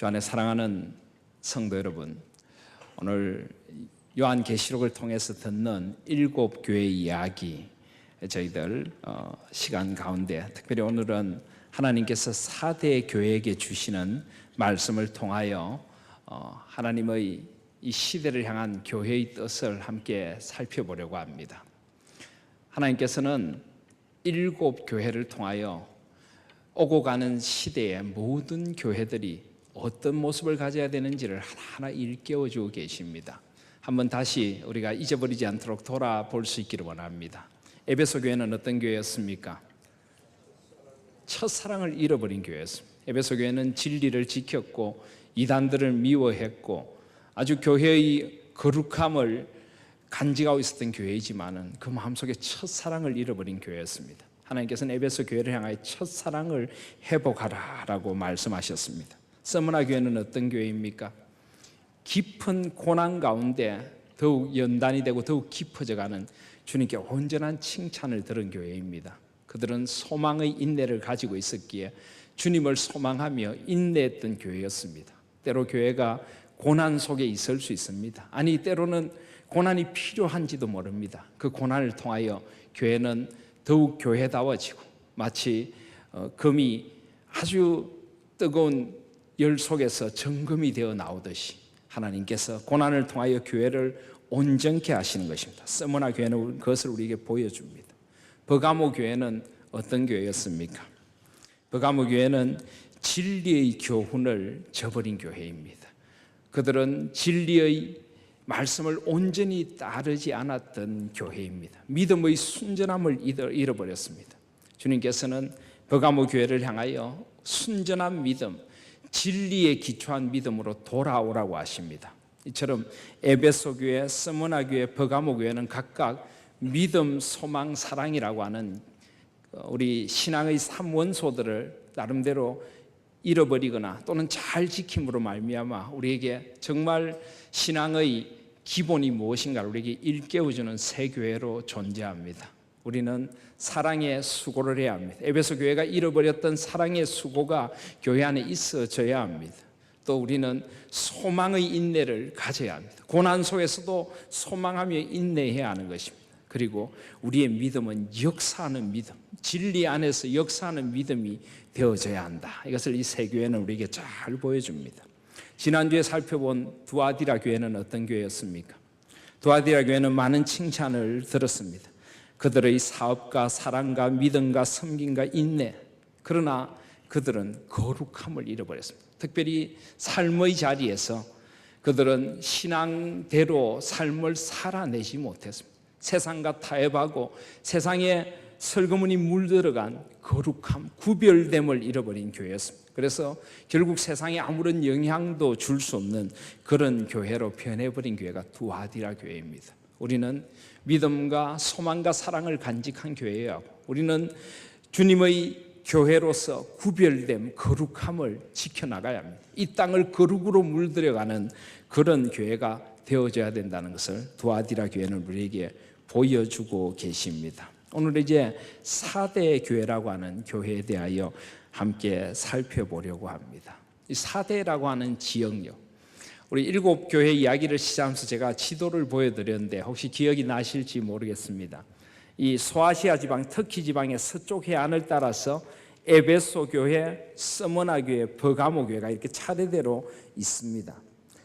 주 안에 사랑하는 성도 여러분, 오늘 요한계시록을 통해서 듣는 7교회 이야기, 저희들 시간 가운데 특별히 오늘은 하나님께서 4대 교회에게 주시는 말씀을 통하여 하나님의 이 시대를 향한 교회의 뜻을 함께 살펴보려고 합니다. 하나님께서는 7교회를 통하여 오고 가는 시대의 모든 교회들이 어떤 모습을 가져야 되는지를 하나하나 일깨워주고 계십니다. 한번 다시 우리가 잊어버리지 않도록 돌아볼 수 있기를 원합니다. 에베소 교회는 어떤 교회였습니까? 첫사랑을 잃어버린 교회였습니다. 에베소 교회는 진리를 지켰고 이단들을 미워했고 아주 교회의 거룩함을 간직하고 있었던 교회이지만은 그 마음속에 첫사랑을 잃어버린 교회였습니다. 하나님께서는 에베소 교회를 향하여 첫사랑을 회복하라라고 말씀하셨습니다. 서머나 교회는 어떤 교회입니까? 깊은 고난 가운데 더욱 연단이 되고 더욱 깊어져가는 주님께 온전한 칭찬을 들은 교회입니다. 그들은 소망의 인내를 가지고 있었기에 주님을 소망하며 인내했던 교회였습니다. 때로 교회가 고난 속에 있을 수 있습니다. 아니 때로는 고난이 필요한지도 모릅니다. 그 고난을 통하여 교회는 더욱 교회다워지고 마치 금이 아주 뜨거운 열 속에서 정금이 되어 나오듯이 하나님께서 고난을 통하여 교회를 온전케 하시는 것입니다. 서머나 교회는 그것을 우리에게 보여줍니다. 버가모 교회는 어떤 교회였습니까? 버가모 교회는 진리의 교훈을 저버린 교회입니다. 그들은 진리의 말씀을 온전히 따르지 않았던 교회입니다. 믿음의 순전함을 잃어버렸습니다. 주님께서는 버가모 교회를 향하여 순전한 믿음, 진리에 기초한 믿음으로 돌아오라고 하십니다. 이처럼 에베소 교회, 스무나 교회, 버가모 교회는 각각 믿음, 소망, 사랑이라고 하는 우리 신앙의 3원소들을 나름대로 잃어버리거나 또는 잘 지킴으로 말미암아 우리에게 정말 신앙의 기본이 무엇인가를 우리에게 일깨워주는 새 교회로 존재합니다. 우리는 사랑의 수고를 해야 합니다. 에베소 교회가 잃어버렸던 사랑의 수고가 교회 안에 있어져야 합니다. 또 우리는 소망의 인내를 가져야 합니다. 고난 속에서도 소망하며 인내해야 하는 것입니다. 그리고 우리의 믿음은 역사하는 믿음, 진리 안에서 역사하는 믿음이 되어져야 한다. 이것을 이 새 교회는 우리에게 잘 보여줍니다. 지난주에 살펴본 두아디라 교회는 어떤 교회였습니까? 두아디라 교회는 많은 칭찬을 들었습니다. 그들의 사업과 사랑과 믿음과 섬김과 인내, 그러나 그들은 거룩함을 잃어버렸습니다. 특별히 삶의 자리에서 그들은 신앙대로 삶을 살아내지 못했습니다. 세상과 타협하고 세상에 설거문이 물들어간 거룩함, 구별됨을 잃어버린 교회였습니다. 그래서 결국 세상에 아무런 영향도 줄 수 없는 그런 교회로 변해버린 교회가 두아디라 교회입니다. 우리는 믿음과 소망과 사랑을 간직한 교회예요. 우리는 주님의 교회로서 구별됨, 거룩함을 지켜나가야 합니다. 이 땅을 거룩으로 물들여가는 그런 교회가 되어져야 된다는 것을 두아디라 교회는 우리에게 보여주고 계십니다. 오늘 이제 4대 교회라고 하는 교회에 대하여 함께 살펴보려고 합니다. 이 4대라고 하는 지역력, 우리 7교회 이야기를 시작하면서 제가 지도를 보여드렸는데 혹시 기억이 나실지 모르겠습니다. 이 소아시아 지방, 터키 지방의 서쪽 해안을 따라서 에베소 교회, 스무나 교회, 버가모 교회가 이렇게 차례대로 있습니다.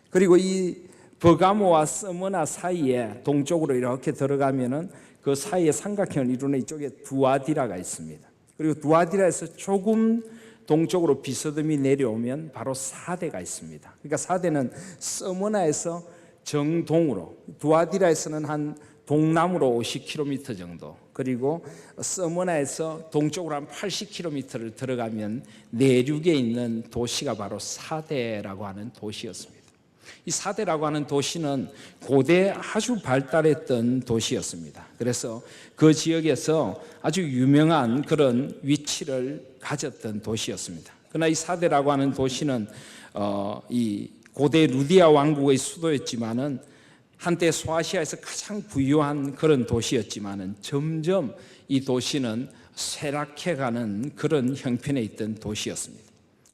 그리고 이 버가모와 스무나 사이에 동쪽으로 이렇게 들어가면은 그 사이에 삼각형을 이루는 이쪽에 두아디라가 있습니다. 그리고 두아디라에서 조금 동쪽으로 비스듬히 내려오면 바로 4대가 있습니다. 그러니까 4대는 스무나에서 정동으로, 두아디라에서는 한 동남으로 50km 정도, 그리고 스무나에서 동쪽으로 한 80km를 들어가면 내륙에 있는 도시가 바로 4대라고 하는 도시였습니다. 이 4대라고 하는 도시는 고대 아주 발달했던 도시였습니다. 그래서 그 지역에서 아주 유명한 그런 위치를 가졌던 도시였습니다. 그러나 이 4대라고 하는 도시는 이 고대 루디아 왕국의 수도였지만은 한때 소아시아에서 가장 부유한 그런 도시였지만은 점점 이 도시는 쇠락해가는 그런 형편에 있던 도시였습니다.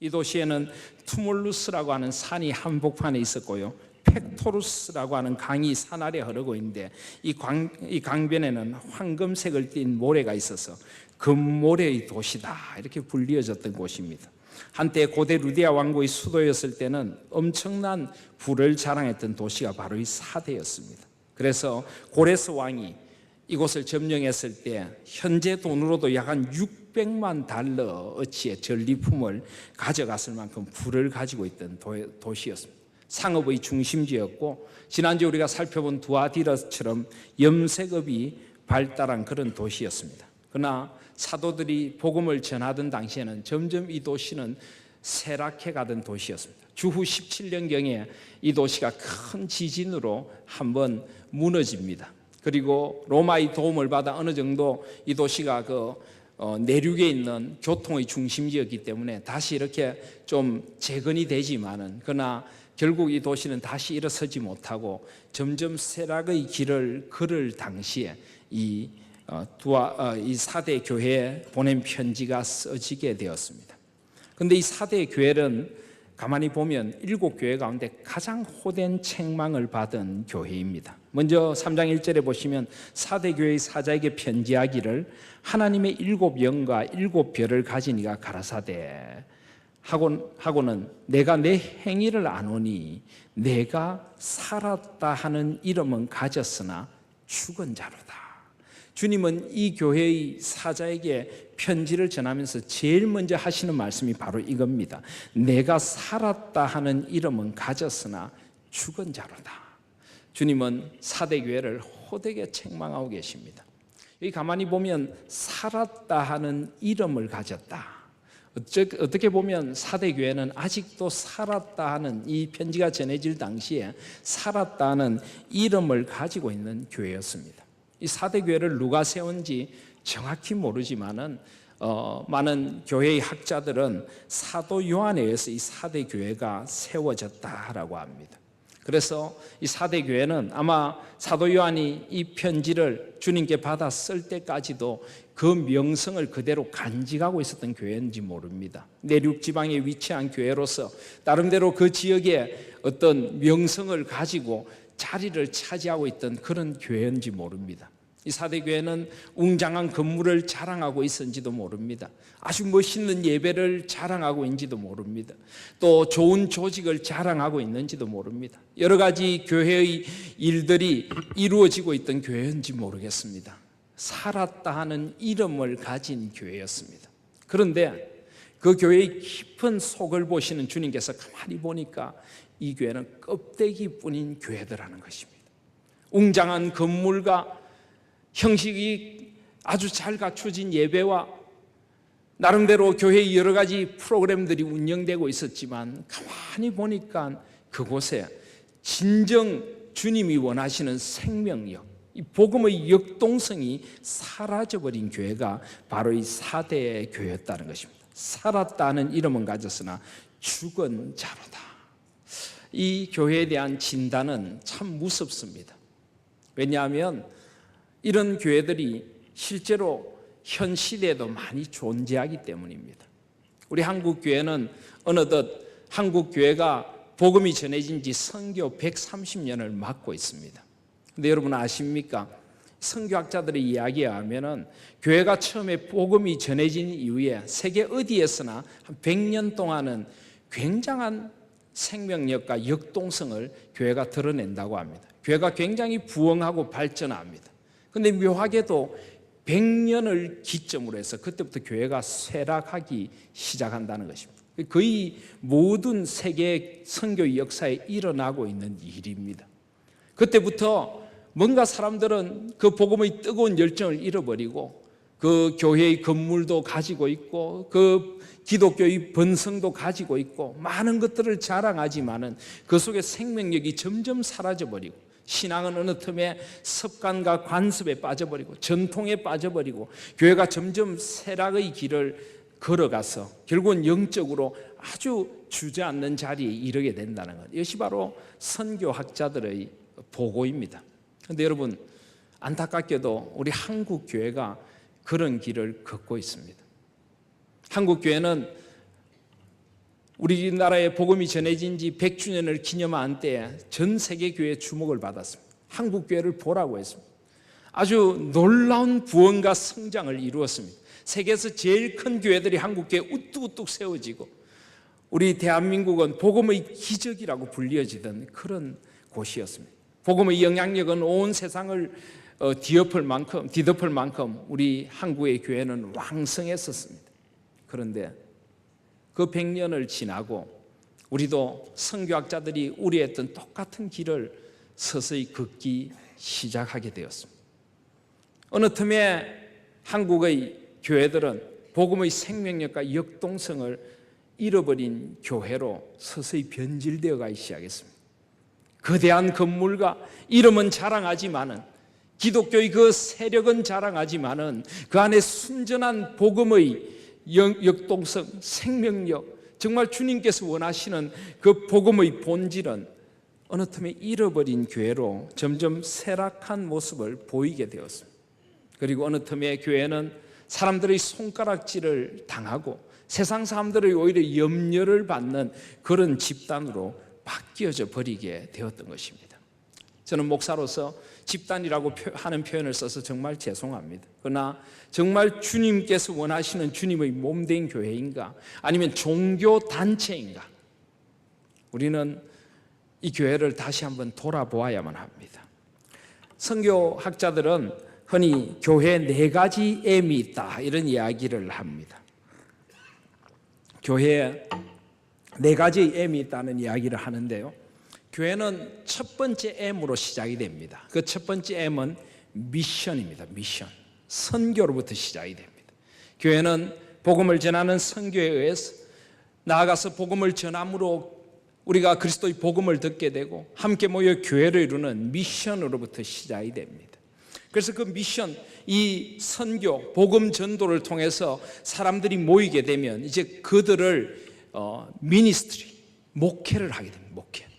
이 도시에는 투몰루스라고 하는 산이 한복판에 있었고요, 팩토루스라고 하는 강이 산 아래 흐르고 있는데 이 강변에는 황금색을 띤 모래가 있어서 금모래의 도시다 이렇게 불리어졌던 곳입니다. 한때 고대 루디아 왕국의 수도였을 때는 엄청난 부를 자랑했던 도시가 바로 이 사대였습니다. 그래서 고레스 왕이 이곳을 점령했을 때 현재 돈으로도 약 한 600만 달러 어치의 전리품을 가져갔을 만큼 부를 가지고 있던 도시였습니다. 상업의 중심지였고, 지난주에 우리가 살펴본 두아디라처럼 염색업이 발달한 그런 도시였습니다. 그러나 사도들이 복음을 전하던 당시에는 점점 이 도시는 쇠락해 가던 도시였습니다. 주후 17년경에 이 도시가 큰 지진으로 한번 무너집니다. 그리고 로마의 도움을 받아 어느 정도 이 도시가 내륙에 있는 교통의 중심지였기 때문에 다시 이렇게 좀 재건이 되지만은, 그러나 결국 이 도시는 다시 일어서지 못하고 점점 쇠락의 길을 걸을 당시에 이 사대 교회에 보낸 편지가 써지게 되었습니다. 그런데 이 사대 교회는 가만히 보면 7교회 가운데 가장 호된 책망을 받은 교회입니다. 먼저 3장 1절에 보시면 사대 교회의 사자에게 편지하기를 하나님의 7영과 7별을 가진 이가 가라사대 하고는 내가 내 행위를 아노니 내가 살았다 하는 이름은 가졌으나 죽은 자로다. 주님은 이 교회의 사자에게 편지를 전하면서 제일 먼저 하시는 말씀이 바로 이겁니다. 내가 살았다 하는 이름은 가졌으나 죽은 자로다. 주님은 사대교회를 호되게 책망하고 계십니다. 여기 가만히 보면 살았다 하는 이름을 가졌다. 어떻게 보면 사대교회는 아직도 살았다 하는, 이 편지가 전해질 당시에 살았다 하는 이름을 가지고 있는 교회였습니다. 이 사대교회를 누가 세운지 정확히 모르지만은 많은 교회의 학자들은 사도 요한에 의해서 이 사대교회가 세워졌다라고 합니다. 그래서 이 사대교회는 아마 사도 요한이 이 편지를 주님께 받아 쓸 때까지도 그 명성을 그대로 간직하고 있었던 교회인지 모릅니다. 내륙 지방에 위치한 교회로서 나름대로 그 지역에 어떤 명성을 가지고 자리를 차지하고 있던 그런 교회인지 모릅니다. 이 사대교회는 웅장한 건물을 자랑하고 있었는지도 모릅니다. 아주 멋있는 예배를 자랑하고 있는지도 모릅니다. 또 좋은 조직을 자랑하고 있는지도 모릅니다. 여러 가지 교회의 일들이 이루어지고 있던 교회인지 모르겠습니다. 살았다 하는 이름을 가진 교회였습니다. 그런데 그 교회의 깊은 속을 보시는 주님께서 가만히 보니까 이 교회는 껍데기뿐인 교회더라는 것입니다. 웅장한 건물과 형식이 아주 잘 갖춰진 예배와 나름대로 교회의 여러 가지 프로그램들이 운영되고 있었지만 가만히 보니까 그곳에 진정 주님이 원하시는 생명력, 이 복음의 역동성이 사라져버린 교회가 바로 이 사대의 교회였다는 것입니다. 살았다는 이름은 가졌으나 죽은 자로다. 이 교회에 대한 진단은 참 무섭습니다. 왜냐하면 이런 교회들이 실제로 현 시대에도 많이 존재하기 때문입니다. 우리 한국교회는 어느덧 한국교회가 복음이 전해진 지 선교 130년을 맞고 있습니다. 근데 여러분 아십니까? 선교학자들의 이야기에 하면은 교회가 처음에 복음이 전해진 이후에 세계 어디에서나 한 100년 동안은 굉장한 생명력과 역동성을 교회가 드러낸다고 합니다. 교회가 굉장히 부흥하고 발전합니다. 그런데 묘하게도 100년을 기점으로 해서 그때부터 교회가 쇠락하기 시작한다는 것입니다. 거의 모든 세계 선교 역사에 일어나고 있는 일입니다. 그때부터 뭔가 사람들은 그 복음의 뜨거운 열정을 잃어버리고 그 교회의 건물도 가지고 있고 그 기독교의 번성도 가지고 있고 많은 것들을 자랑하지만은 그 속에 생명력이 점점 사라져버리고 신앙은 어느 틈에 습관과 관습에 빠져버리고 전통에 빠져버리고 교회가 점점 쇠락의 길을 걸어가서 결국은 영적으로 아주 주저앉는 자리에 이르게 된다는 것, 이것이 바로 선교학자들의 보고입니다. 그런데 여러분 안타깝게도 우리 한국 교회가 그런 길을 걷고 있습니다. 한국 교회는 우리나라에 복음이 전해진 지 100주년을 기념한 때에 전 세계 교회의 주목을 받았습니다. 한국 교회를 보라고 했습니다. 아주 놀라운 부흥과 성장을 이루었습니다. 세계에서 제일 큰 교회들이 한국 교회에 우뚝우뚝 세워지고 우리 대한민국은 복음의 기적이라고 불리어지던 그런 곳이었습니다. 복음의 영향력은 온 세상을 뒤덮을 만큼 우리 한국의 교회는 왕성했었습니다. 그런데 그 100년을 지나고 우리도 선교학자들이 우려했던 똑같은 길을 서서히 걷기 시작하게 되었습니다. 어느 틈에 한국의 교회들은 복음의 생명력과 역동성을 잃어버린 교회로 서서히 변질되어 가기 시작했습니다. 거대한 건물과 이름은 자랑하지만은, 기독교의 그 세력은 자랑하지만은 그 안에 순전한 복음의 역동성, 생명력, 정말 주님께서 원하시는 그 복음의 본질은 어느 틈에 잃어버린 교회로 점점 쇠락한 모습을 보이게 되었습니다. 그리고 어느 틈에 교회는 사람들의 손가락질을 당하고 세상 사람들의 오히려 염려를 받는 그런 집단으로 바뀌어져 버리게 되었던 것입니다. 저는 목사로서 집단이라고 하는 표현을 써서 정말 죄송합니다. 그러나 정말 주님께서 원하시는 주님의 몸된 교회인가, 아니면 종교단체인가, 우리는 이 교회를 다시 한번 돌아보아야만 합니다. 선교학자들은 흔히 교회에 4가지 M이 있다, 이런 이야기를 합니다. 교회에 4가지 M이 있다는 이야기를 하는데요, 교회는 첫 번째 M으로 시작이 됩니다. 그 첫 번째 M은 미션입니다. 미션, 선교로부터 시작이 됩니다. 교회는 복음을 전하는 선교에 의해서 나아가서 복음을 전함으로 우리가 그리스도의 복음을 듣게 되고 함께 모여 교회를 이루는 미션으로부터 시작이 됩니다. 그래서 그 미션, 이 선교, 복음 전도를 통해서 사람들이 모이게 되면 이제 그들을 미니스트리, 목회를 하게 됩니다. 목회.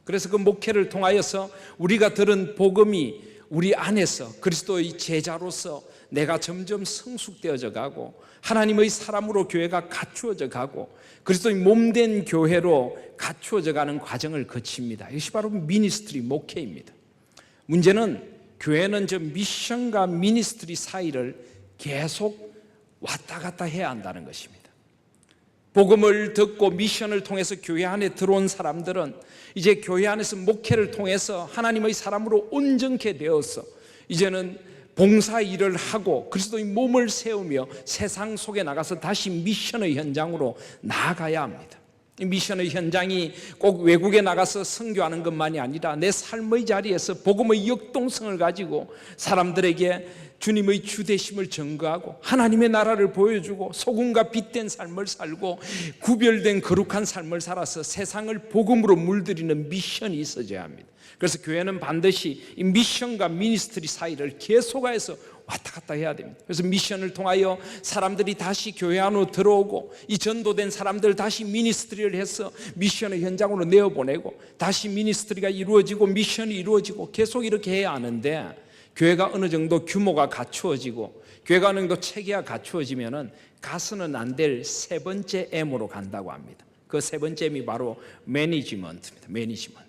그래서 그 목회를 통하여서 우리가 들은 복음이 우리 안에서 그리스도의 제자로서 내가 점점 성숙되어져 가고 하나님의 사람으로 교회가 갖추어져 가고 그리스도의 몸된 교회로 갖추어져 가는 과정을 거칩니다. 이것이 바로 미니스트리, 목회입니다. 문제는 교회는 저 미션과 미니스트리 사이를 계속 왔다 갔다 해야 한다는 것입니다. 복음을 듣고 미션을 통해서 교회 안에 들어온 사람들은 이제 교회 안에서 목회를 통해서 하나님의 사람으로 온전케 되어서 이제는 봉사 일을 하고 그리스도의 몸을 세우며 세상 속에 나가서 다시 미션의 현장으로 나아가야 합니다. 이 미션의 현장이 꼭 외국에 나가서 선교하는 것만이 아니라 내 삶의 자리에서 복음의 역동성을 가지고 사람들에게 주님의 주되심을 증거하고 하나님의 나라를 보여주고 소금과 빛된 삶을 살고 구별된 거룩한 삶을 살아서 세상을 복음으로 물들이는 미션이 있어져야 합니다. 그래서 교회는 반드시 이 미션과 미니스트리 사이를 계속해서 왔다 갔다 해야 됩니다. 그래서 미션을 통하여 사람들이 다시 교회 안으로 들어오고 이 전도된 사람들 다시 미니스트리를 해서 미션의 현장으로 내어보내고 다시 미니스트리가 이루어지고 미션이 이루어지고 계속 이렇게 해야 하는데, 교회가 어느 정도 규모가 갖추어지고 교회가 어느 정도 체계가 갖추어지면은 가서는 안 될 세 번째 M으로 간다고 합니다. 그 세 번째 M이 바로 매니지먼트입니다. 매니지먼트.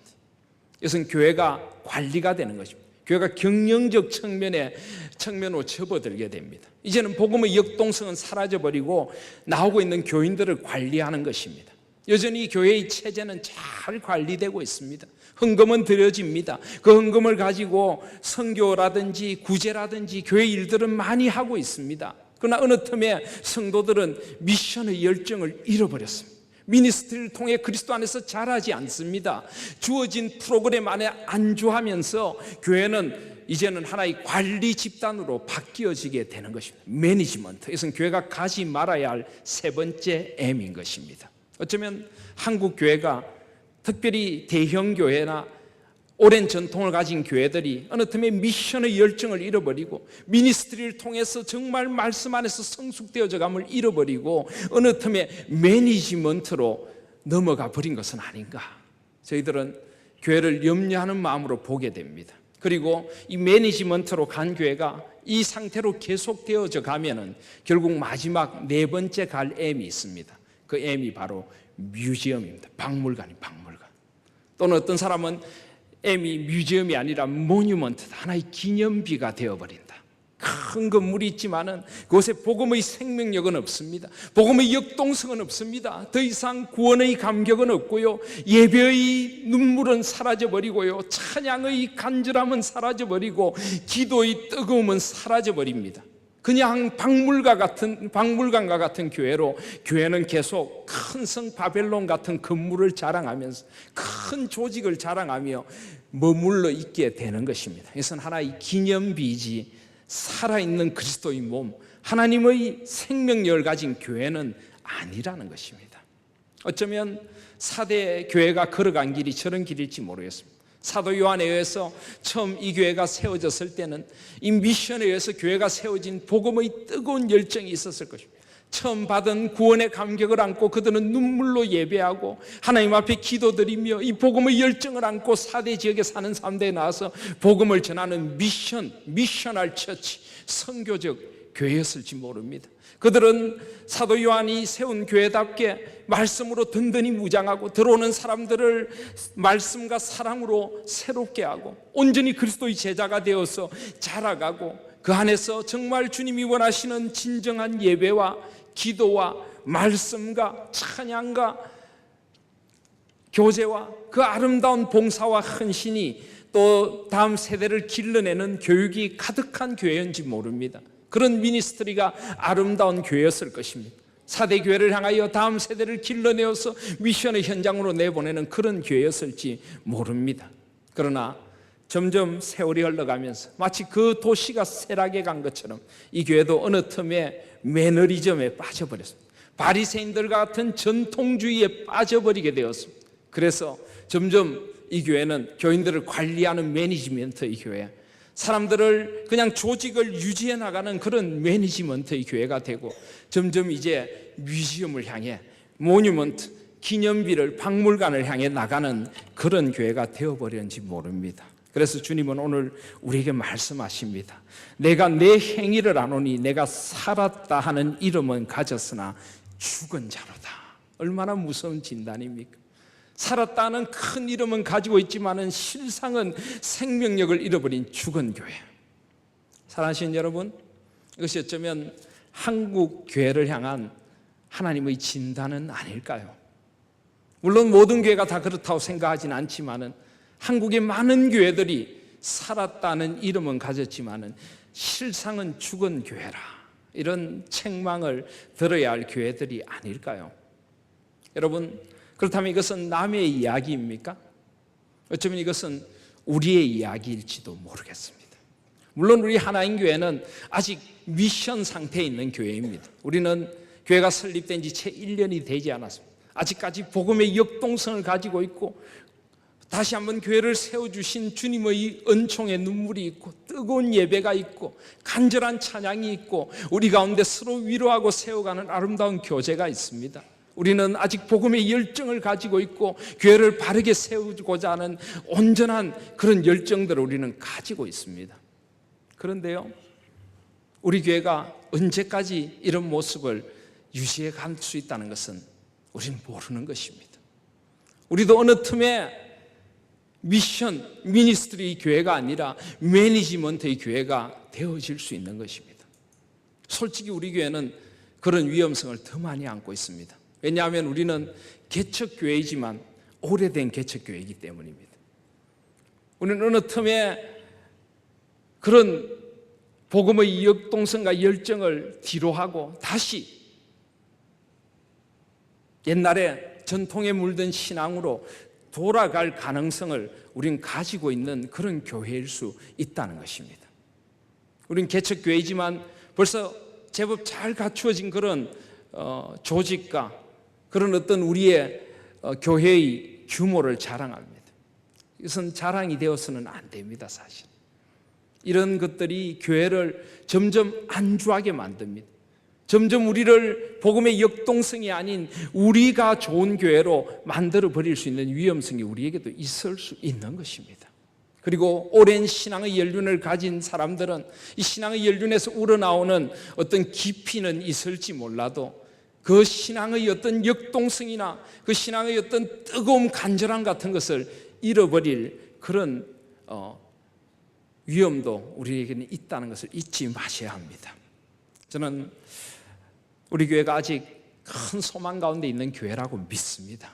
이것은 교회가 관리가 되는 것입니다. 교회가 경영적 측면으로 접어들게 됩니다. 이제는 복음의 역동성은 사라져버리고 나오고 있는 교인들을 관리하는 것입니다. 여전히 교회의 체제는 잘 관리되고 있습니다. 헌금은 드려집니다. 그 헌금을 가지고 선교라든지 구제라든지 교회 일들은 많이 하고 있습니다. 그러나 어느 틈에 성도들은 미션의 열정을 잃어버렸습니다. 미니스트리를 통해 그리스도 안에서 자라지 않습니다. 주어진 프로그램 안에 안주하면서 교회는 이제는 하나의 관리 집단으로 바뀌어지게 되는 것입니다. 매니지먼트. 이것은 교회가 가지 말아야 할 세 번째 M인 것입니다. 어쩌면 한국 교회가 특별히 대형 교회나 오랜 전통을 가진 교회들이 어느 틈에 미션의 열정을 잃어버리고 미니스트리를 통해서 정말 말씀 안에서 성숙되어져 감을 잃어버리고 어느 틈에 매니지먼트로 넘어가 버린 것은 아닌가. 저희들은 교회를 염려하는 마음으로 보게 됩니다. 그리고 이 매니지먼트로 간 교회가 이 상태로 계속되어져 가면은 결국 마지막 네 번째 갈 M이 있습니다. 그 M이 바로 뮤지엄입니다. 박물관이 박물관. 또는 어떤 사람은 M이 뮤지엄이 아니라 모뉴먼트, 하나의 기념비가 되어버린다. 큰 건물이 있지만은 그곳에 복음의 생명력은 없습니다. 복음의 역동성은 없습니다. 더 이상 구원의 감격은 없고요, 예배의 눈물은 사라져버리고요, 찬양의 간절함은 사라져버리고 기도의 뜨거움은 사라져버립니다. 그냥 박물관과 같은 교회로 교회는 계속 큰 성 바벨론 같은 건물을 자랑하면서 큰 조직을 자랑하며 머물러 있게 되는 것입니다. 이것은 하나의 기념비이지 살아있는 그리스도의 몸, 하나님의 생명력을 가진 교회는 아니라는 것입니다. 어쩌면 4대 교회가 걸어간 길이 저런 길일지 모르겠습니다. 사도 요한에 의해서 처음 이 교회가 세워졌을 때는 이 미션에 의해서 교회가 세워진 복음의 뜨거운 열정이 있었을 것입니다. 처음 받은 구원의 감격을 안고 그들은 눈물로 예배하고 하나님 앞에 기도드리며 이 복음의 열정을 안고 4대 지역에 사는 사람들에 나와서 복음을 전하는 미셔널 처치, 선교적 교회였을지 모릅니다. 그들은 사도 요한이 세운 교회답게 말씀으로 든든히 무장하고 들어오는 사람들을 말씀과 사랑으로 새롭게 하고 온전히 그리스도의 제자가 되어서 자라가고 그 안에서 정말 주님이 원하시는 진정한 예배와 기도와 말씀과 찬양과 교제와 그 아름다운 봉사와 헌신이 또 다음 세대를 길러내는 교육이 가득한 교회인지 모릅니다. 그런 미니스트리가 아름다운 교회였을 것입니다. 4대 교회를 향하여 다음 세대를 길러내어서 미션의 현장으로 내보내는 그런 교회였을지 모릅니다. 그러나 점점 세월이 흘러가면서 마치 그 도시가 쇠락에 간 것처럼 이 교회도 어느 틈에 매너리즘에 빠져버렸습니다. 바리새인들과 같은 전통주의에 빠져버리게 되었습니다. 그래서 점점 이 교회는 교인들을 관리하는 매니지먼트의 교회, 사람들을 그냥 조직을 유지해 나가는 그런 매니지먼트의 교회가 되고 점점 이제 뮤지엄을 향해 모뉴먼트, 기념비를 박물관을 향해 나가는 그런 교회가 되어버렸는지 모릅니다. 그래서 주님은 오늘 우리에게 말씀하십니다. 내가 내 행위를 아노니 내가 살았다 하는 이름은 가졌으나 죽은 자로다. 얼마나 무서운 진단입니까? 살았다는 큰 이름은 가지고 있지만은 실상은 생명력을 잃어버린 죽은 교회. 사랑하시는 여러분, 이것이 어쩌면 한국 교회를 향한 하나님의 진단은 아닐까요? 물론 모든 교회가 다 그렇다고 생각하지는 않지만은 한국의 많은 교회들이 살았다는 이름은 가졌지만은 실상은 죽은 교회라, 이런 책망을 들어야 할 교회들이 아닐까요? 여러분, 그렇다면 이것은 남의 이야기입니까? 어쩌면 이것은 우리의 이야기일지도 모르겠습니다. 물론 우리 하나인교회는 아직 미션 상태에 있는 교회입니다. 우리는 교회가 설립된 지 채 1년이 되지 않았습니다. 아직까지 복음의 역동성을 가지고 있고 다시 한번 교회를 세워주신 주님의 은총의 눈물이 있고 뜨거운 예배가 있고 간절한 찬양이 있고 우리 가운데 서로 위로하고 세워가는 아름다운 교제가 있습니다. 우리는 아직 복음의 열정을 가지고 있고 교회를 바르게 세우고자 하는 온전한 그런 열정들을 우리는 가지고 있습니다. 그런데요, 우리 교회가 언제까지 이런 모습을 유지해 갈 수 있다는 것은 우리는 모르는 것입니다. 우리도 어느 틈에 미션, 미니스트리 교회가 아니라 매니지먼트의 교회가 되어질 수 있는 것입니다. 솔직히 우리 교회는 그런 위험성을 더 많이 안고 있습니다. 왜냐하면 우리는 개척교회이지만 오래된 개척교회이기 때문입니다. 우리는 어느 틈에 그런 복음의 역동성과 열정을 뒤로 하고 다시 옛날에 전통에 물든 신앙으로 돌아갈 가능성을 우리는 가지고 있는 그런 교회일 수 있다는 것입니다. 우리는 개척교회이지만 벌써 제법 잘 갖추어진 그런 조직과 그런 어떤 우리의 교회의 규모를 자랑합니다. 이것은 자랑이 되어서는 안 됩니다. 사실 이런 것들이 교회를 점점 안주하게 만듭니다. 점점 우리를 복음의 역동성이 아닌 우리가 좋은 교회로 만들어 버릴 수 있는 위험성이 우리에게도 있을 수 있는 것입니다. 그리고 오랜 신앙의 연륜을 가진 사람들은 이 신앙의 연륜에서 우러나오는 어떤 깊이는 있을지 몰라도 그 신앙의 어떤 역동성이나 그 신앙의 어떤 뜨거움, 간절함 같은 것을 잃어버릴 그런 위험도 우리에게는 있다는 것을 잊지 마셔야 합니다. 저는 우리 교회가 아직 큰 소망 가운데 있는 교회라고 믿습니다.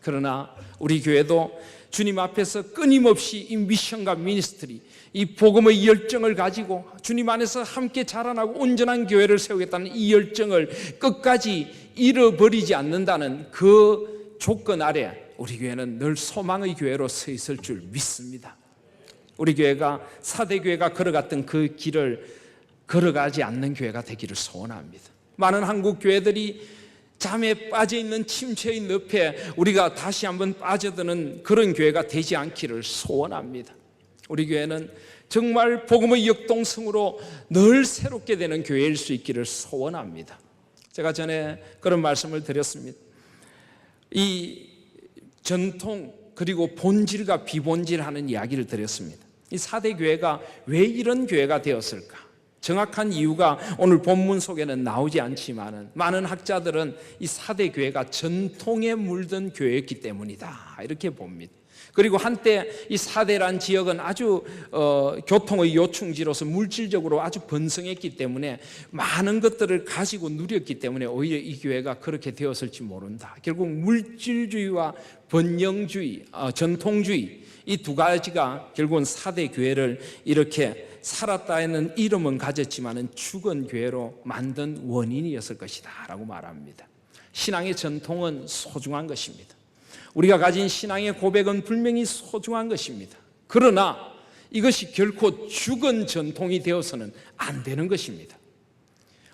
그러나 우리 교회도 주님 앞에서 끊임없이 이 미션과 미니스트리, 이 복음의 열정을 가지고 주님 안에서 함께 자라나고 온전한 교회를 세우겠다는 이 열정을 끝까지 잃어버리지 않는다는 그 조건 아래 우리 교회는 늘 소망의 교회로 서 있을 줄 믿습니다. 우리 교회가 사대교회가 걸어갔던 그 길을 걸어가지 않는 교회가 되기를 소원합니다. 많은 한국 교회들이 잠에 빠져있는 침체의 늪에 우리가 다시 한번 빠져드는 그런 교회가 되지 않기를 소원합니다. 우리 교회는 정말 복음의 역동성으로 늘 새롭게 되는 교회일 수 있기를 소원합니다. 제가 전에 그런 말씀을 드렸습니다. 이 전통 그리고 본질과 비본질하는 이야기를 드렸습니다. 이 4대 교회가 왜 이런 교회가 되었을까? 정확한 이유가 오늘 본문 속에는 나오지 않지만 많은 학자들은 이 4대 교회가 전통에 물든 교회였기 때문이다 이렇게 봅니다. 그리고 한때 이 4대란 지역은 아주 교통의 요충지로서 물질적으로 아주 번성했기 때문에 많은 것들을 가지고 누렸기 때문에 오히려 이 교회가 그렇게 되었을지 모른다. 결국 물질주의와 번영주의, 전통주의 이 두 가지가 결국은 4대 교회를 이렇게 살았다는 이름은 가졌지만 죽은 교회로 만든 원인이었을 것이다 라고 말합니다. 신앙의 전통은 소중한 것입니다. 우리가 가진 신앙의 고백은 분명히 소중한 것입니다. 그러나 이것이 결코 죽은 전통이 되어서는 안 되는 것입니다.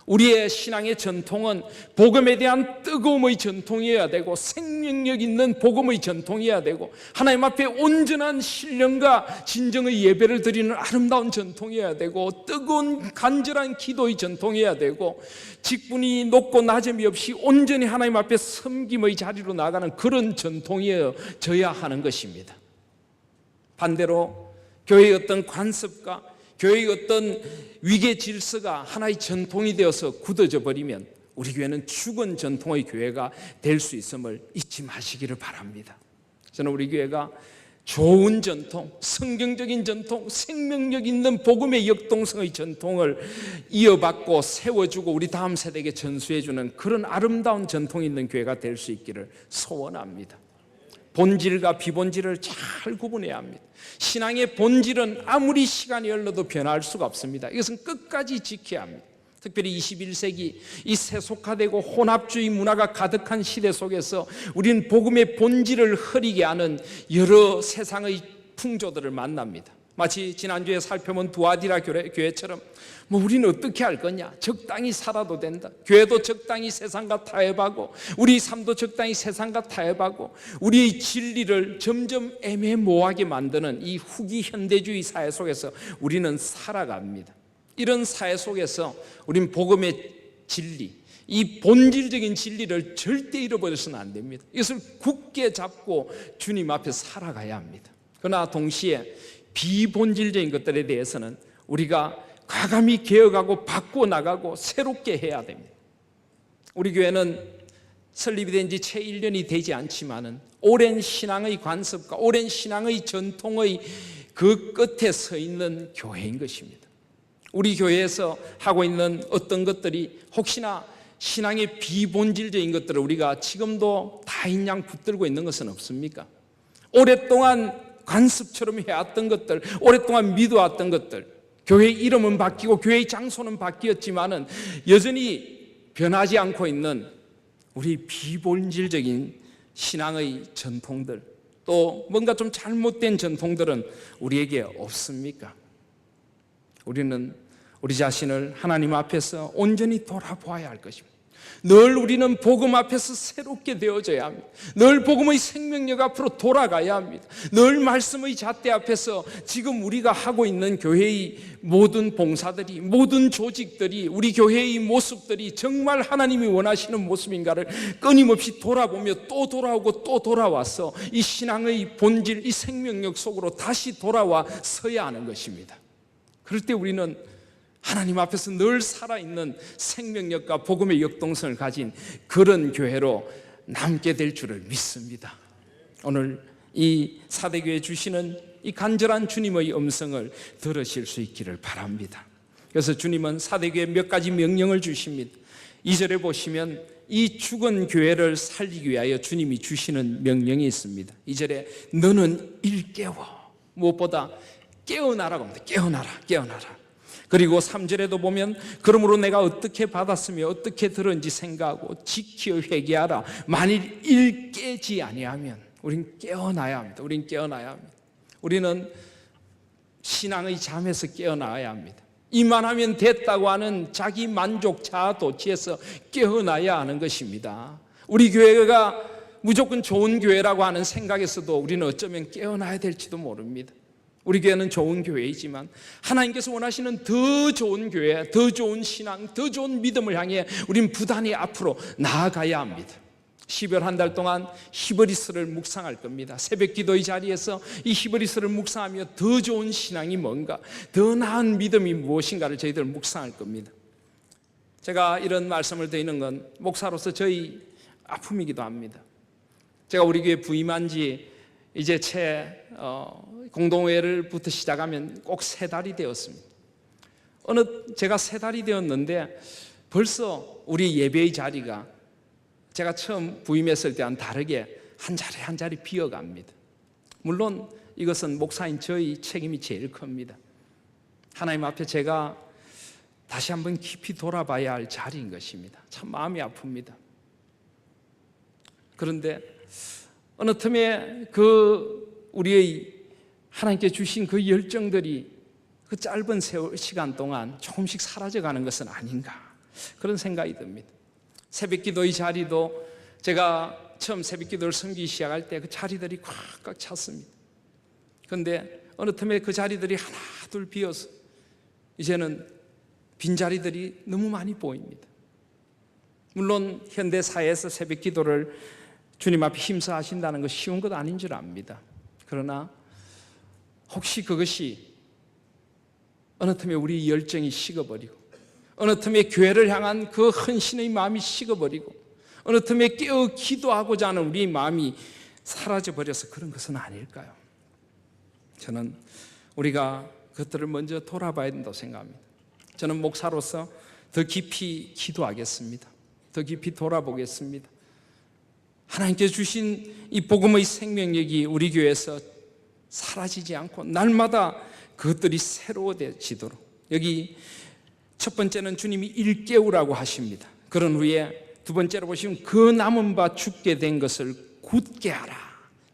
우리의 신앙의 전통은 복음에 대한 뜨거움의 전통이어야 되고 생명력 있는 복음의 전통이어야 되고 하나님 앞에 온전한 신령과 진정의 예배를 드리는 아름다운 전통이어야 되고 뜨거운 간절한 기도의 전통이어야 되고 직분이 높고 낮음이 없이 온전히 하나님 앞에 섬김의 자리로 나가는 그런 전통이어야 하는 것입니다. 반대로 교회의 어떤 관습과 교회의 어떤 위계 질서가 하나의 전통이 되어서 굳어져 버리면 우리 교회는 죽은 전통의 교회가 될 수 있음을 잊지 마시기를 바랍니다. 저는 우리 교회가 좋은 전통, 성경적인 전통, 생명력 있는 복음의 역동성의 전통을 이어받고 세워주고 우리 다음 세대에게 전수해주는 그런 아름다운 전통이 있는 교회가 될 수 있기를 소원합니다. 본질과 비본질을 잘 구분해야 합니다. 신앙의 본질은 아무리 시간이 흘러도 변할 수가 없습니다. 이것은 끝까지 지켜야 합니다. 특별히 21세기 이 세속화되고 혼합주의 문화가 가득한 시대 속에서 우리는 복음의 본질을 흐리게 하는 여러 세상의 풍조들을 만납니다. 마치 지난주에 살펴본 두아디라 교회처럼 우리는 어떻게 할 거냐? 적당히 살아도 된다. 교회도 적당히 세상과 타협하고 우리 삶도 적당히 세상과 타협하고 우리의 진리를 점점 애매모호하게 만드는 이 후기 현대주의 사회 속에서 우리는 살아갑니다. 이런 사회 속에서 우리는 복음의 진리, 이 본질적인 진리를 절대 잃어버려서는 안 됩니다. 이것을 굳게 잡고 주님 앞에 살아가야 합니다. 그러나 동시에 비본질적인 것들에 대해서는 우리가 과감히 개혁하고 바꿔나가고 새롭게 해야 됩니다. 우리 교회는 설립이 된 지 채 1년이 되지 않지만 오랜 신앙의 관습과 오랜 신앙의 전통의 그 끝에 서 있는 교회인 것입니다. 우리 교회에서 하고 있는 어떤 것들이 혹시나 신앙의 비본질적인 것들을 우리가 지금도 다인양 붙들고 있는 것은 없습니까? 오랫동안 관습처럼 해왔던 것들, 오랫동안 믿어왔던 것들, 교회의 이름은 바뀌고 교회의 장소는 바뀌었지만은 여전히 변하지 않고 있는 우리 비본질적인 신앙의 전통들, 또 뭔가 좀 잘못된 전통들은 우리에게 없습니까? 우리는 우리 자신을 하나님 앞에서 온전히 돌아보아야 할 것입니다. 늘 우리는 복음 앞에서 새롭게 되어져야 합니다. 늘 복음의 생명력 앞으로 돌아가야 합니다. 늘 말씀의 잣대 앞에서 지금 우리가 하고 있는 교회의 모든 봉사들이, 모든 조직들이, 우리 교회의 모습들이 정말 하나님이 원하시는 모습인가를 끊임없이 돌아보며 또 돌아오고 또 돌아와서 이 신앙의 본질, 이 생명력 속으로 다시 돌아와 서야 하는 것입니다. 그럴 때 우리는 하나님 앞에서 늘 살아있는 생명력과 복음의 역동성을 가진 그런 교회로 남게 될 줄을 믿습니다. 오늘 이 사대교회 주시는 이 간절한 주님의 음성을 들으실 수 있기를 바랍니다. 그래서 주님은 사대교회 몇 가지 명령을 주십니다. 2절에 보시면 이 죽은 교회를 살리기 위하여 주님이 주시는 명령이 있습니다. 2절에 너는 일깨워, 무엇보다 깨어나라고 합니다. 깨어나라. 그리고 3절에도 보면 그러므로 내가 어떻게 받았으며 어떻게 들은지 생각하고 지켜 회개하라. 만일 일깨지 아니하면 우린 깨어나야 합니다. 우리는 신앙의 잠에서 깨어나야 합니다. 이만하면 됐다고 하는 자기 만족 자아 도취에서 깨어나야 하는 것입니다. 우리 교회가 무조건 좋은 교회라고 하는 생각에서도 우리는 어쩌면 깨어나야 될지도 모릅니다. 우리 교회는 좋은 교회이지만 하나님께서 원하시는 더 좋은 교회, 더 좋은 신앙, 더 좋은 믿음을 향해 우리는 부단히 앞으로 나아가야 합니다. 10월 한 달 동안 히브리서를 묵상할 겁니다. 새벽 기도의 자리에서 이 히브리서를 묵상하며 더 좋은 신앙이 뭔가, 더 나은 믿음이 무엇인가를 저희들 묵상할 겁니다. 제가 이런 말씀을 드리는 건 목사로서 저희 아픔이기도 합니다. 제가 우리 교회 부임한 지 이제 공동회를부터 시작하면 꼭 3달이 되었습니다. 제가 3달이 되었는데 벌써 우리 예배의 자리가 제가 처음 부임했을 때와는 다르게 한 자리 한 자리 비어갑니다. 물론 이것은 목사인 저희 책임이 제일 큽니다. 하나님 앞에 제가 다시 한번 깊이 돌아봐야 할 자리인 것입니다. 참 마음이 아픕니다. 그런데 어느 틈에 우리의 하나님께 주신 그 열정들이 그 짧은 시간 동안 조금씩 사라져가는 것은 아닌가, 그런 생각이 듭니다. 새벽 기도의 자리도 제가 처음 새벽 기도를 섬기기 시작할 때 그 자리들이 꽉꽉 찼습니다. 그런데 어느 틈에 그 자리들이 하나 둘 비어서 이제는 빈자리들이 너무 많이 보입니다. 물론 현대 사회에서 새벽 기도를 주님 앞에 힘써 하신다는 것이 쉬운 것 아닌 줄 압니다. 그러나 혹시 그것이 어느 틈에 우리 열정이 식어버리고, 어느 틈에 교회를 향한 그 헌신의 마음이 식어버리고, 어느 틈에 깨어 기도하고자 하는 우리의 마음이 사라져버려서 그런 것은 아닐까요? 저는 우리가 그것들을 먼저 돌아봐야 된다고 생각합니다. 저는 목사로서 더 깊이 기도하겠습니다. 더 깊이 돌아보겠습니다. 하나님께서 주신 이 복음의 생명력이 우리 교회에서 사라지지 않고 날마다 그것들이 새로워지도록, 여기 첫 번째는 주님이 일깨우라고 하십니다. 그런 후에 두 번째로 보시면 그 남은 바 죽게 된 것을 굳게 하라.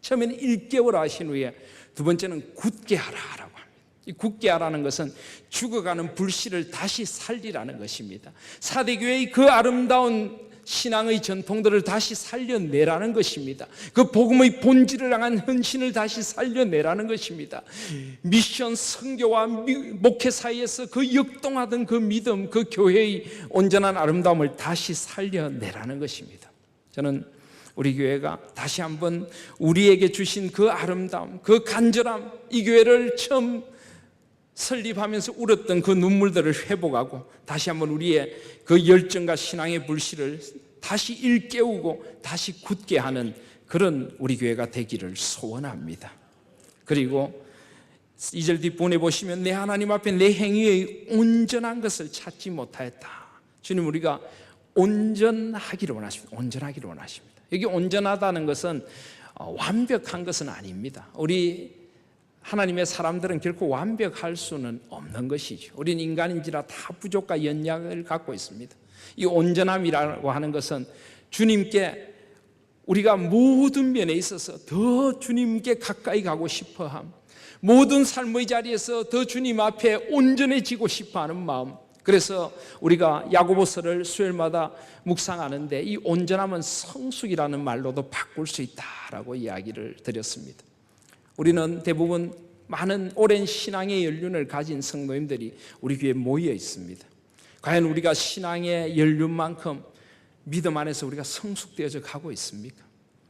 처음에는 일깨우라 하신 후에 두 번째는 굳게 하라라고 합니다. 이 굳게 하라는 것은 죽어가는 불씨를 다시 살리라는 것입니다. 사대교회의 그 아름다운 신앙의 전통들을 다시 살려내라는 것입니다. 그 복음의 본질을 향한 헌신을 다시 살려내라는 것입니다. 미션, 선교와 목회 사이에서 그 역동하던 그 믿음, 그 교회의 온전한 아름다움을 다시 살려내라는 것입니다. 저는 우리 교회가 다시 한번 우리에게 주신 그 아름다움, 그 간절함, 이 교회를 처음 설립하면서 울었던 그 눈물들을 회복하고 다시 한번 우리의 그 열정과 신앙의 불씨를 다시 일깨우고 다시 굳게 하는 그런 우리 교회가 되기를 소원합니다. 그리고 2절 뒷부분에 보시면 내 하나님 앞에 내 행위의 온전한 것을 찾지 못하였다. 주님, 우리가 온전하기를 원하십니다. 온전하기를 원하십니다. 여기 온전하다는 것은 완벽한 것은 아닙니다. 우리 하나님의 사람들은 결코 완벽할 수는 없는 것이죠. 우리는 인간인지라 다 부족과 연약을 갖고 있습니다. 이 온전함이라고 하는 것은 주님께 우리가 모든 면에 있어서 더 주님께 가까이 가고 싶어함, 모든 삶의 자리에서 더 주님 앞에 온전해지고 싶어하는 마음. 그래서 우리가 야고보서를 수요일마다 묵상하는데 이 온전함은 성숙이라는 말로도 바꿀 수 있다라고 이야기를 드렸습니다. 우리는 대부분 많은 오랜 신앙의 연륜을 가진 성도님들이 우리 교회에 모여 있습니다. 과연 우리가 신앙의 연륜만큼 믿음 안에서 우리가 성숙되어져 가고 있습니까?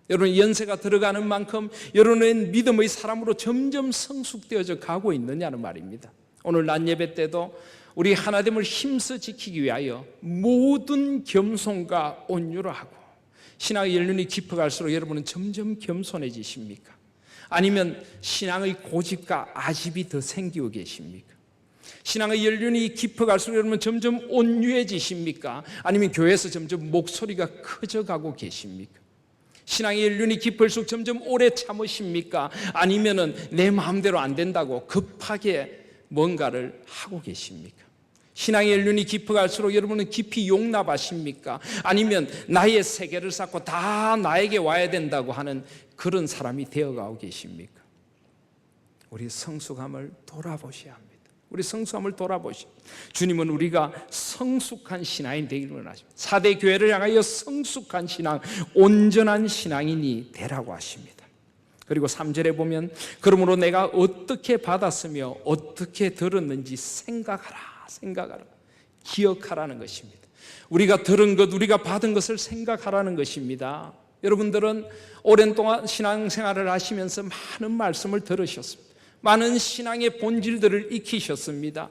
여러분, 연세가 들어가는 만큼 여러분은 믿음의 사람으로 점점 성숙되어져 가고 있느냐는 말입니다. 오늘 낮 예배 때도 우리 하나됨을 힘써 지키기 위하여 모든 겸손과 온유로 하고, 신앙의 연륜이 깊어갈수록 여러분은 점점 겸손해지십니까? 아니면 신앙의 고집과 아집이 더 생기고 계십니까? 신앙의 연륜이 깊어갈수록 여러분 점점 온유해지십니까? 아니면 교회에서 점점 목소리가 커져가고 계십니까? 신앙의 연륜이 깊을수록 점점 오래 참으십니까? 아니면 내 마음대로 안 된다고 급하게 뭔가를 하고 계십니까? 신앙의 연륜이 깊어갈수록 여러분은 깊이 용납하십니까? 아니면 나의 세계를 쌓고 다 나에게 와야 된다고 하는 그런 사람이 되어가고 계십니까? 우리 성숙함을 돌아보셔야 합니다. 우리 성숙함을 돌아보시오. 주님은 우리가 성숙한 신앙인 되기를 원하십니다. 4대 교회를 향하여 성숙한 신앙, 온전한 신앙인이 되라고 하십니다. 그리고 3절에 보면 그러므로 내가 어떻게 받았으며 어떻게 들었는지 생각하라, 기억하라는 것입니다. 우리가 들은 것, 우리가 받은 것을 생각하라는 것입니다. 여러분들은 오랜 동안 신앙생활을 하시면서 많은 말씀을 들으셨습니다. 많은 신앙의 본질들을 익히셨습니다.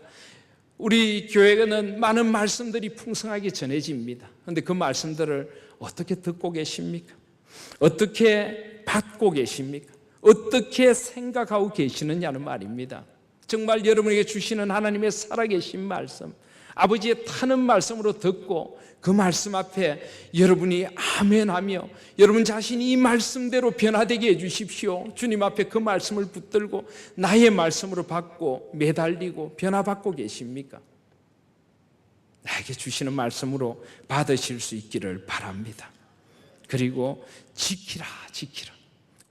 우리 교회는 많은 말씀들이 풍성하게 전해집니다. 그런데 그 말씀들을 어떻게 듣고 계십니까? 어떻게 받고 계십니까? 어떻게 생각하고 계시느냐는 말입니다. 정말 여러분에게 주시는 하나님의 살아계신 말씀, 아버지의 타는 말씀으로 듣고 그 말씀 앞에 여러분이 아멘하며 여러분 자신이 이 말씀대로 변화되게 해주십시오. 주님 앞에 그 말씀을 붙들고 나의 말씀으로 받고 매달리고 변화받고 계십니까? 나에게 주시는 말씀으로 받으실 수 있기를 바랍니다. 그리고 지키라.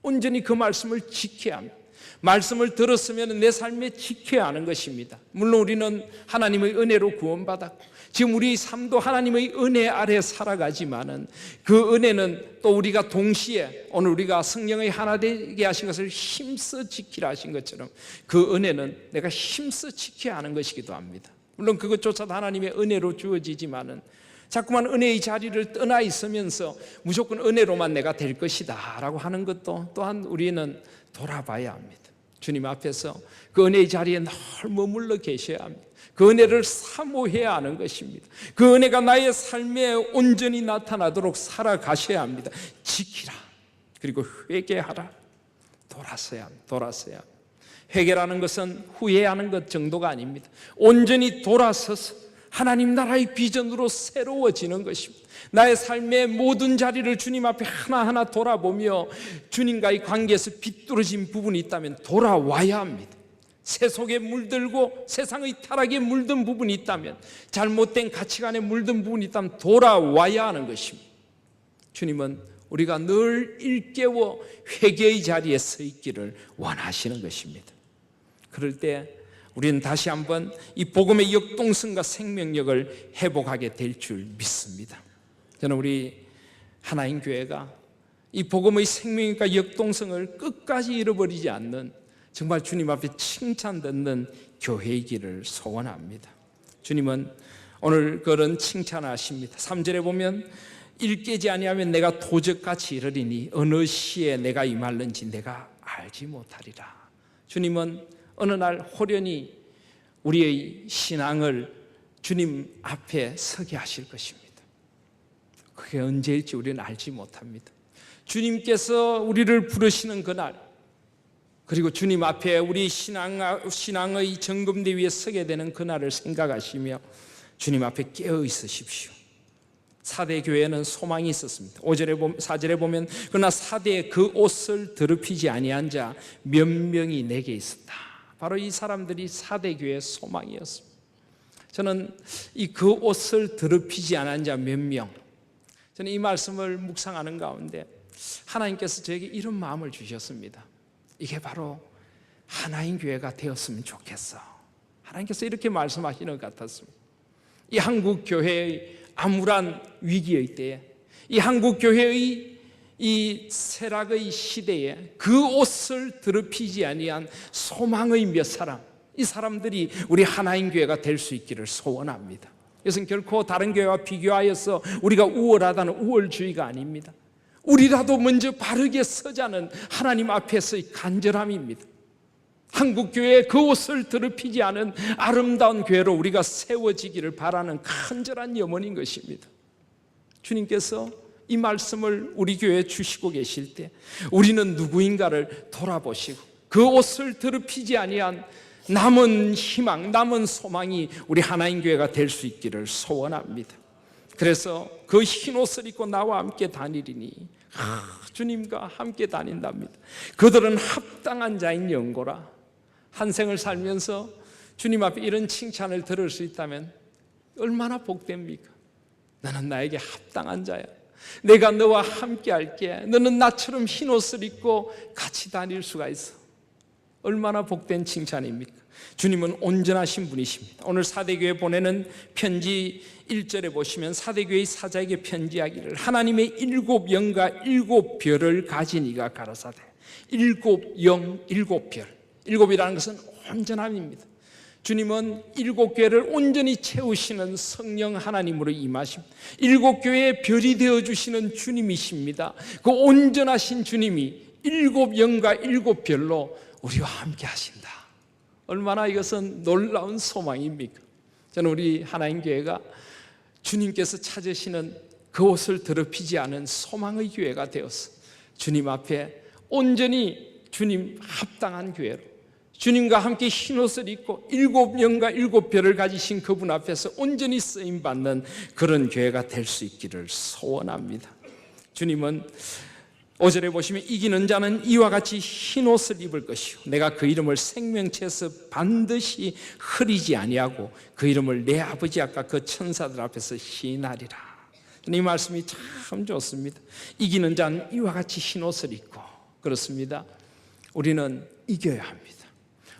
온전히 그 말씀을 지켜야 합니다. 말씀을 들었으면 내 삶에 지켜야 하는 것입니다. 물론 우리는 하나님의 은혜로 구원받았고 지금 우리 삶도 하나님의 은혜 아래 살아가지만은 그 은혜는 또 우리가 동시에 오늘 우리가 성령의 하나 되게 하신 것을 힘써 지키라 하신 것처럼 그 은혜는 내가 힘써 지켜야 하는 것이기도 합니다. 물론 그것조차도 하나님의 은혜로 주어지지만은 자꾸만 은혜의 자리를 떠나 있으면서 무조건 은혜로만 내가 될 것이다 라고 하는 것도 또한 우리는 돌아봐야 합니다. 주님 앞에서 그 은혜의 자리에 늘 머물러 계셔야 합니다. 그 은혜를 사모해야 하는 것입니다. 그 은혜가 나의 삶에 온전히 나타나도록 살아가셔야 합니다. 지키라. 그리고 회개하라. 돌아서야 합니다. 회개라는 것은 후회하는 것 정도가 아닙니다. 온전히 돌아서서 하나님 나라의 비전으로 새로워지는 것입니다. 나의 삶의 모든 자리를 주님 앞에 하나하나 돌아보며 주님과의 관계에서 비뚤어진 부분이 있다면 돌아와야 합니다. 세속에 물들고 세상의 타락에 물든 부분이 있다면, 잘못된 가치관에 물든 부분이 있다면 돌아와야 하는 것입니다. 주님은 우리가 늘 일깨워 회개의 자리에 서 있기를 원하시는 것입니다. 그럴 때 우리는 다시 한번 이 복음의 역동성과 생명력을 회복하게 될 줄 믿습니다. 저는 우리 하나인 교회가 이 복음의 생명력과 역동성을 끝까지 잃어버리지 않는 정말 주님 앞에 칭찬 듣는 교회이기를 소원합니다. 주님은 오늘 그런 칭찬하십니다. 3절에 보면 일깨지 아니하면 내가 도적같이 이르리니 어느 시에 내가 임할는지 내가 알지 못하리라. 주님은 어느 날 호련히 우리의 신앙을 주님 앞에 서게 하실 것입니다. 그게 언제일지 우리는 알지 못합니다. 주님께서 우리를 부르시는 그날, 그리고 주님 앞에 우리 신앙의 정금대 위에 서게 되는 그날을 생각하시며 주님 앞에 깨어 있으십시오. 4대 교회는 소망이 있었습니다. 4절에 보면 그러나 4대에 그 옷을 더럽히지 아니한 자 몇 명이 내게 있었다. 바로 이 사람들이 4대 교회의 소망이었습니다. 저는 이 그 옷을 더럽히지 않은 자 몇 명, 저는 이 말씀을 묵상하는 가운데 하나님께서 저에게 이런 마음을 주셨습니다. 이게 바로 하나인 교회가 되었으면 좋겠어. 하나님께서 이렇게 말씀하시는 것 같았습니다. 이 한국 교회의 암울한 위기의 때에, 이 한국 교회의 이 쇠락의 시대에 그 옷을 더럽히지 아니한 소망의 몇 사람, 이 사람들이 우리 하나인 교회가 될 수 있기를 소원합니다. 이것은 결코 다른 교회와 비교하여서 우리가 우월하다는 우월주의가 아닙니다. 우리라도 먼저 바르게 서자는 하나님 앞에서의 간절함입니다. 한국교회의 그 옷을 더럽히지 않은 아름다운 교회로 우리가 세워지기를 바라는 간절한 염원인 것입니다. 주님께서 이 말씀을 우리 교회에 주시고 계실 때 우리는 누구인가를 돌아보시고 그 옷을 더럽히지 아니한 남은 희망, 남은 소망이 우리 하나님 교회가 될 수 있기를 소원합니다. 그래서 그 흰 옷을 입고 나와 함께 다니리니 주님과 함께 다닌답니다. 그들은 합당한 자인 영고라. 한 생을 살면서 주님 앞에 이런 칭찬을 들을 수 있다면 얼마나 복됩니까? 너는 나에게 합당한 자야. 내가 너와 함께 할게. 너는 나처럼 흰 옷을 입고 같이 다닐 수가 있어. 얼마나 복된 칭찬입니까? 주님은 온전하신 분이십니다. 오늘 사대교회 보내는 편지 1절에 보시면 사대교회의 사자에게 편지하기를 하나님의 7영과 7별을 가진 이가 가라사대. 7영, 7별. 7이라는 것은 온전함입니다. 주님은 7교회를 온전히 채우시는 성령 하나님으로 임하십니다. 7교회의 별이 되어주시는 주님이십니다. 그 온전하신 주님이 7영과 7별로 우리와 함께 하신다. 얼마나 이것은 놀라운 소망입니까? 저는 우리 하나님 교회가 주님께서 찾으시는 그 옷을 더럽히지 않은 소망의 교회가 되어서 주님 앞에 온전히 주님 합당한 교회로 주님과 함께 흰옷을 입고 7영과 7별을 가지신 그분 앞에서 온전히 쓰임받는 그런 교회가 될 수 있기를 소원합니다. 주님은 5절에 보시면 이기는 자는 이와 같이 흰옷을 입을 것이요 내가 그 이름을 생명체에서 반드시 흐리지 아니하고 그 이름을 내 아버지 아까 그 천사들 앞에서 시인하리라. 이 말씀이 참 좋습니다. 이기는 자는 이와 같이 흰옷을 입고, 그렇습니다. 우리는 이겨야 합니다.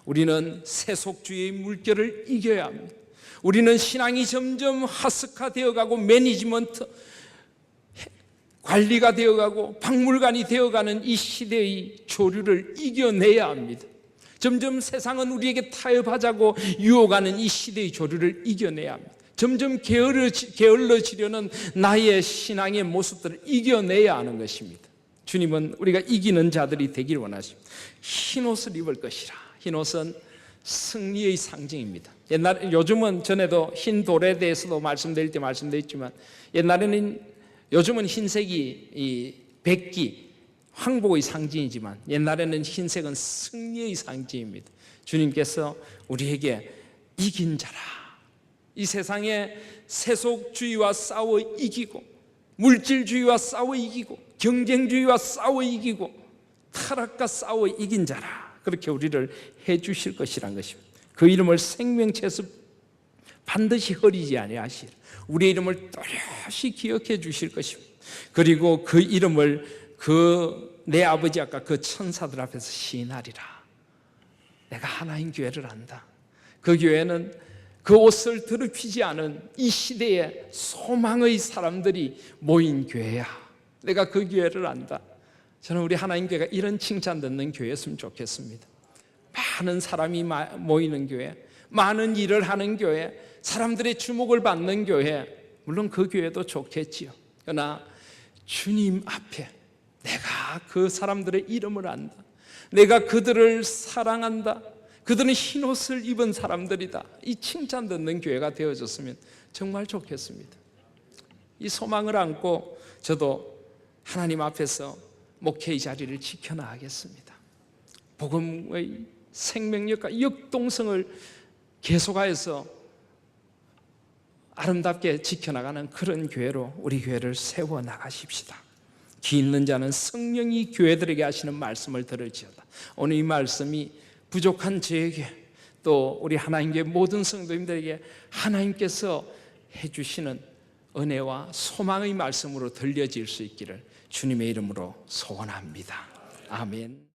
우리는 세속주의의 물결을 이겨야 합니다. 우리는 신앙이 점점 하스카되어가고 매니지먼트 관리가 되어가고 박물관이 되어가는 이 시대의 조류를 이겨내야 합니다. 점점 세상은 우리에게 타협하자고 유혹하는 이 시대의 조류를 이겨내야 합니다. 점점 게을러지려는 나의 신앙의 모습들을 이겨내야 하는 것입니다. 주님은 우리가 이기는 자들이 되길 원하십니다. 흰옷을 입을 것이라. 흰옷은 승리의 상징입니다. 요즘은 전에도 흰 돌에 대해서도 말씀드릴 때 말씀드렸지만 요즘은 흰색이 이 백기, 황복의 상징이지만 옛날에는 흰색은 승리의 상징입니다. 주님께서 우리에게 이긴 자라. 이 세상에 세속주의와 싸워 이기고 물질주의와 싸워 이기고 경쟁주의와 싸워 이기고 타락과 싸워 이긴 자라. 그렇게 우리를 해주실 것이란 것입니다. 그 이름을 생명체에서 반드시 흐리지 아니하시리라. 우리의 이름을 또렷이 기억해 주실 것입니다. 그리고 그 이름을 내 아버지 아까 그 천사들 앞에서 시인하리라. 내가 하나님 교회를 안다. 그 교회는 그 옷을 더럽히지 않은 이 시대의 소망의 사람들이 모인 교회야. 내가 그 교회를 안다. 저는 우리 하나님 교회가 이런 칭찬 듣는 교회였으면 좋겠습니다. 많은 사람이 모이는 교회, 많은 일을 하는 교회, 사람들의 주목을 받는 교회, 물론 그 교회도 좋겠지요. 그러나 주님 앞에 내가 그 사람들의 이름을 안다. 내가 그들을 사랑한다. 그들은 흰옷을 입은 사람들이다. 이 칭찬 듣는 교회가 되어졌으면 정말 좋겠습니다. 이 소망을 안고 저도 하나님 앞에서 목회의 자리를 지켜나가겠습니다. 복음의 생명력과 역동성을 계속하여서 아름답게 지켜나가는 그런 교회로 우리 교회를 세워나가십시다. 귀 있는 자는 성령이 교회들에게 하시는 말씀을 들을지어다. 오늘 이 말씀이 부족한 저에게 또 우리 하나님께 모든 성도님들에게 하나님께서 해주시는 은혜와 소망의 말씀으로 들려질 수 있기를 주님의 이름으로 소원합니다. 아멘.